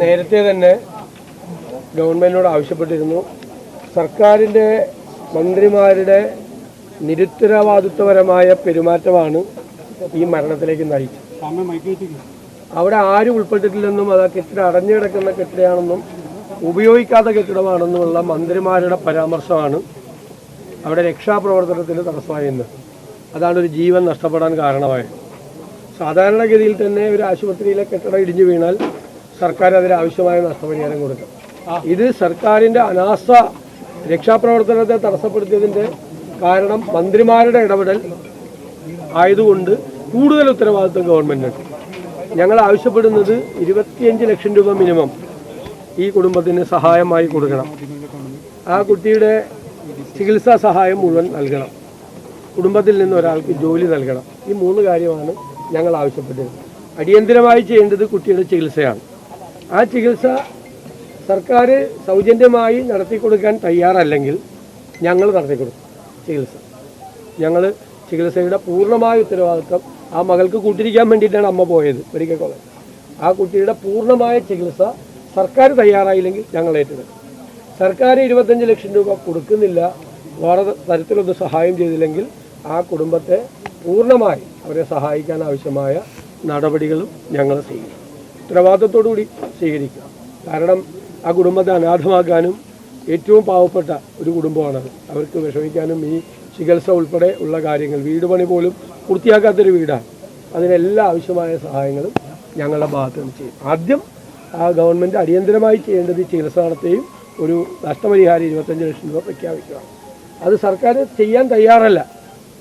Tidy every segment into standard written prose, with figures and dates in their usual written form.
നേരത്തെ തന്നെ ഗവൺമെൻറ്റിനോട് ആവശ്യപ്പെട്ടിരുന്നു. സർക്കാരിൻ്റെ മന്ത്രിമാരുടെ നിരുത്തരവാദിത്വപരമായ പെരുമാറ്റമാണ് ഈ മരണത്തിലേക്ക് നയിച്ചത്. അവിടെ ആരും ഉൾപ്പെട്ടിട്ടില്ലെന്നും അത് കെട്ടിടം അടഞ്ഞു കിടക്കുന്ന കെട്ടിടമാണെന്നും ഉപയോഗിക്കാത്ത കെട്ടിടമാണെന്നുമുള്ള മന്ത്രിമാരുടെ പരാമർശമാണ് അവിടെ രക്ഷാപ്രവർത്തനത്തിന് തടസ്സമായിരുന്നത്. അതാണ് ഒരു ജീവൻ നഷ്ടപ്പെടാൻ കാരണമായത്. സാധാരണഗതിയിൽ തന്നെ ഒരു ആശുപത്രിയിലെ കെട്ടിടം ഇടിഞ്ഞു വീണാൽ സർക്കാർ അതിനാവശ്യമായ നഷ്ടപരിഹാരം കൊടുക്കും. ഇത് സർക്കാരിൻ്റെ അനാസ്ഥ രക്ഷാപ്രവർത്തനത്തെ തടസ്സപ്പെടുത്തിയതിൻ്റെ കാരണം മന്ത്രിമാരുടെ ഇടപെടൽ ആയതുകൊണ്ട് കൂടുതൽ ഉത്തരവാദിത്വം ഗവൺമെൻറ്റിനുണ്ട്. ഞങ്ങൾ ആവശ്യപ്പെടുന്നത് 25 ലക്ഷം രൂപ മിനിമം ഈ കുടുംബത്തിന് സഹായമായി കൊടുക്കണം. ആ കുട്ടിയുടെ ചികിത്സാ സഹായം മുഴുവൻ നൽകണം. കുടുംബത്തിൽ നിന്ന് ഒരാൾക്ക് ജോലി നൽകണം. ഈ 3 കാര്യമാണ് ഞങ്ങൾ ആവശ്യപ്പെട്ടത്. അടിയന്തരമായി ചെയ്യേണ്ടത് കുട്ടിയുടെ ചികിത്സയാണ്. ആ ചികിത്സ സർക്കാർ സൗജന്യമായി നടത്തിക്കൊടുക്കാൻ തയ്യാറല്ലെങ്കിൽ ഞങ്ങൾ നടത്തിക്കൊടുക്കും ചികിത്സയുടെ പൂർണ്ണമായ ഉത്തരവാദിത്വം ആ മകൾക്ക് കൂട്ടിരിക്കാൻ വേണ്ടിയിട്ടാണ് അമ്മ പോയത് മെഡിക്കൽ കോളേജ്. ആ കുട്ടിയുടെ പൂർണ്ണമായ ചികിത്സ സർക്കാർ തയ്യാറായില്ലെങ്കിൽ ഞങ്ങൾ ഏറ്റെടുക്കും. സർക്കാർ 25 ലക്ഷം രൂപ കൊടുക്കുന്നില്ല, വേറെ തരത്തിലൊന്ന് സഹായം ചെയ്തില്ലെങ്കിൽ ആ കുടുംബത്തെ പൂർണ്ണമായി അവരെ സഹായിക്കാൻ ആവശ്യമായ നടപടികളും ഞങ്ങൾ സ്വീകരിക്കും. ഉത്തരവാദിത്വത്തോടുകൂടി സ്വീകരിക്കുക. കാരണം ആ കുടുംബത്തെ അനാഥമാക്കാനും ഏറ്റവും പാവപ്പെട്ട ഒരു കുടുംബമാണത്. അവർക്ക് വിഷമിക്കാനും ഈ ചികിത്സ ഉൾപ്പെടെ ഉള്ള കാര്യങ്ങൾ, വീട് പണി പോലും പൂർത്തിയാക്കാത്തൊരു വീടാണ്. അതിനെല്ലാം ആവശ്യമായ സഹായങ്ങളും ഞങ്ങളുടെ ഭാഗത്ത് നിന്ന് ചെയ്യും. ആദ്യം ആ ഗവൺമെൻറ് അടിയന്തരമായി ചെയ്യേണ്ടത് ചികിത്സ നടത്തുകയും ഒരു നഷ്ടപരിഹാരം 25 ലക്ഷം രൂപ പ്രഖ്യാപിക്കുക. അത് സർക്കാർ ചെയ്യാൻ തയ്യാറല്ല.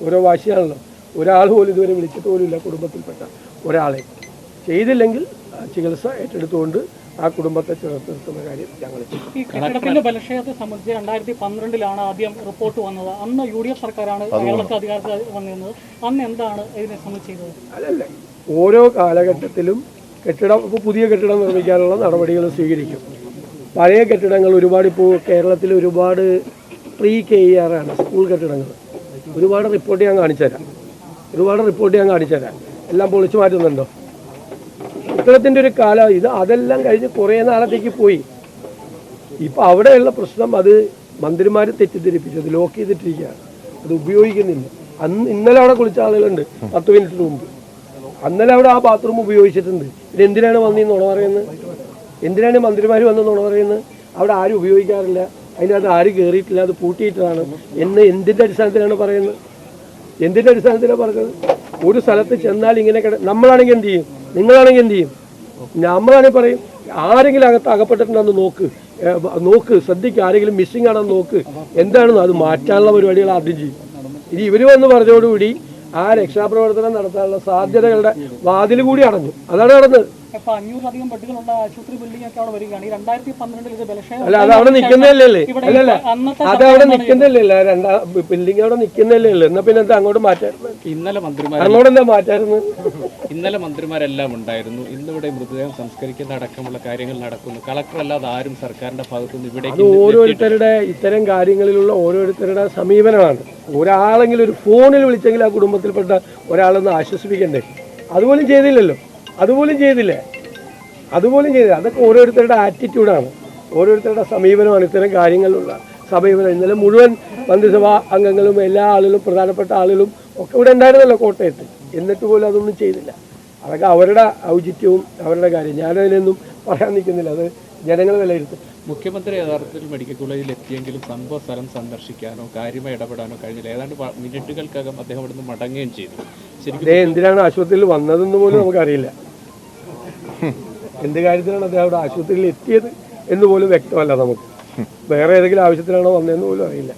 ഓരോ വാശിയാണല്ലോ. ഒരാൾ പോലും ഇതുവരെ വിളിച്ചിട്ട് പോലുമില്ല കുടുംബത്തിൽപ്പെട്ട ഒരാളെ. ചെയ്തില്ലെങ്കിൽ ചികിത്സ ഏറ്റെടുത്തുകൊണ്ട് ആ കുടുംബത്തെ ചേർത്ത് നിർത്തുന്ന കാര്യം ഞങ്ങൾ ചെയ്യും. ഈ കെട്ടിടത്തിന്റെ ബലക്ഷയത്തെ സംബന്ധിച്ച് 2012 ആദ്യം റിപ്പോർട്ട് വന്നത്. അന്ന് UDF സർക്കാരാണ് കേരളത്തിൽ അധികാരത്തിൽ വന്നിരുന്നത്. അന്ന് എന്താണ് ഇതിനെ സംബന്ധിച്ച് ചെയ്തത്? അല്ലല്ല, ഓരോ കാലഘട്ടത്തിലും പുതിയ കെട്ടിടം നിർമ്മിക്കാനുള്ള നടപടികൾ സ്വീകരിക്കും. പഴയ കെട്ടിടങ്ങൾ ഒരുപാട് ഇപ്പോൾ കേരളത്തിൽ ഒരുപാട് KER ആണ് സ്കൂൾ കെട്ടിടങ്ങൾ. ഒരുപാട് റിപ്പോർട്ട് ഞാൻ കാണിച്ചു തരാം. എല്ലാം പൊളിച്ചു മാറ്റുന്നുണ്ടോ? ഇത്തരത്തിൻ്റെ ഒരു കാലം ഇത്. അതെല്ലാം കഴിഞ്ഞ് കുറേ നാളത്തേക്ക് പോയി. ഇപ്പം അവിടെയുള്ള പ്രശ്നം അത് മന്ത്രിമാർ തെറ്റിദ്ധരിപ്പിച്ചു, അത് ലോക്ക് ചെയ്തിട്ടിരിക്കുകയാണ്, അത് ഉപയോഗിക്കുന്നില്ല. ഇന്നലെ അവിടെ കുളിച്ച ആളുകളുണ്ട് 10 മിനിറ്റിന് മുമ്പ്. അന്നലെ അവിടെ ആ ബാത്റൂം ഉപയോഗിച്ചിട്ടുണ്ട്. ഇത് എന്തിനാണ് വന്നിന്ന് നുണ പറയുന്നത്? എന്തിനാണ് മന്ത്രിമാർ വന്ന് നുണ പറയുന്നത്? അവിടെ ആരും ഉപയോഗിക്കാറില്ല, അതിനകത്ത് ആരും കയറിയിട്ടില്ല, അത് പൂട്ടിയിട്ടതാണ് എന്ന് എന്തിൻ്റെ അടിസ്ഥാനത്തിലാണ് പറയുന്നത്? എന്തിൻ്റെ അടിസ്ഥാനത്തിലാണ് പറഞ്ഞത്? ഒരു സ്ഥലത്ത് ചെന്നാൽ ഇങ്ങനെ നമ്മളാണെങ്കിൽ എന്ത് ചെയ്യും? നിങ്ങളാണെങ്കിൽ എന്ത് ചെയ്യും? നമ്മളാണെങ്കിൽ പറയും ആരെങ്കിലും അകപ്പെട്ടിട്ടുണ്ടെന്ന് നോക്ക്, ശ്രദ്ധിക്കുക, ആരെങ്കിലും മിസ്സിംഗ് ആണെന്ന് നോക്ക്, എന്താണെന്ന് അത് മാറ്റാനുള്ള പരിപാടികൾ ആദ്യം ചെയ്യും. ഇനി ഇവർ വന്ന് പറഞ്ഞതോടുകൂടി ആ രക്ഷാപ്രവർത്തനം നടത്താനുള്ള സാധ്യതകളുടെ വാതിൽ കൂടി അടഞ്ഞു. അതാണ് നടന്നത്. അല്ല, അതവിടെ നിൽക്കുന്നതല്ലേ? അല്ലല്ല, അതവിടെ നിൽക്കുന്നതല്ലേ? ബിൽഡിംഗ് അവിടെ നിൽക്കുന്നതല്ലേ? എന്നാ പിന്നെ എന്താ അങ്ങോട്ട് മാറ്റായിരുന്നു? അങ്ങോട്ട് എന്താ മാറ്റായിരുന്നു? ഇന്നലെ മന്ത്രിമാരെല്ലാം ഉണ്ടായിരുന്നു. ഇന്നിവിടെ മൃതദേഹം സംസ്കരിക്കുന്ന അടക്കമുള്ള കാര്യങ്ങൾ നടക്കുന്നു. കളക്ടർ അല്ലാതെ ആരും സർക്കാരിന്റെ ഭാഗത്തുനിന്ന് ഇവിടെ ഓരോരുത്തരുടെ ഇത്തരം കാര്യങ്ങളിലുള്ള ഓരോരുത്തരുടെ സമീപനമാണ്. ഒരാളെങ്കിലും ഒരു ഫോണിൽ വിളിച്ചെങ്കിൽ ആ കുടുംബത്തിൽപ്പെട്ട ഒരാളൊന്ന് ആശ്വസിപ്പിക്കണ്ടേ? അതുപോലും ചെയ്തില്ല. അതൊക്കെ ഓരോരുത്തരുടെ ആറ്റിറ്റ്യൂഡാണ്, ഓരോരുത്തരുടെ സമീപനമാണ്. ഇത്തരം കാര്യങ്ങളിലുള്ള സമീപനം ഇന്നലെ മുഴുവൻ മന്ത്രിസഭാ അംഗങ്ങളും എല്ലാ ആളുകളും പ്രധാനപ്പെട്ട ആളുകളും ഒക്കെ ഇവിടെ ഉണ്ടായിരുന്നല്ലോ കോട്ടയത്ത്. എന്നിട്ട് പോലും അതൊന്നും ചെയ്തില്ല. അതൊക്കെ അവരുടെ ഔചിത്യവും അവരുടെ കാര്യം. ഞാനതിനൊന്നും പറയാൻ നിൽക്കുന്നില്ല. അത് ജനങ്ങൾ വിലയിരുത്തും. മുഖ്യമന്ത്രി യഥാർത്ഥത്തിൽ മെഡിക്കൽ കോളേജിൽ എത്തിയെങ്കിലും സംഭവ സ്ഥലം സന്ദർശിക്കാനോ കാര്യമായി ഇടപെടാനോ കഴിഞ്ഞില്ല. ഏതാണ്ട് മിനിറ്റുകൾക്കകം അദ്ദേഹം ഇവിടുന്ന് മടങ്ങുകയും ചെയ്തു. ശരിക്കും എന്തിനാണ് ആശുപത്രിയിൽ വന്നതെന്ന് പോലും നമുക്കറിയില്ല. എന്ത് കാര്യത്തിലാണ് അദ്ദേഹം അവിടെ ആശുപത്രിയിൽ എത്തിയത് എന്ന് പോലും വ്യക്തമല്ല നമുക്ക്. വേറെ ഏതെങ്കിലും ആവശ്യത്തിലാണോ വന്നതെന്ന് പോലും അറിയില്ല.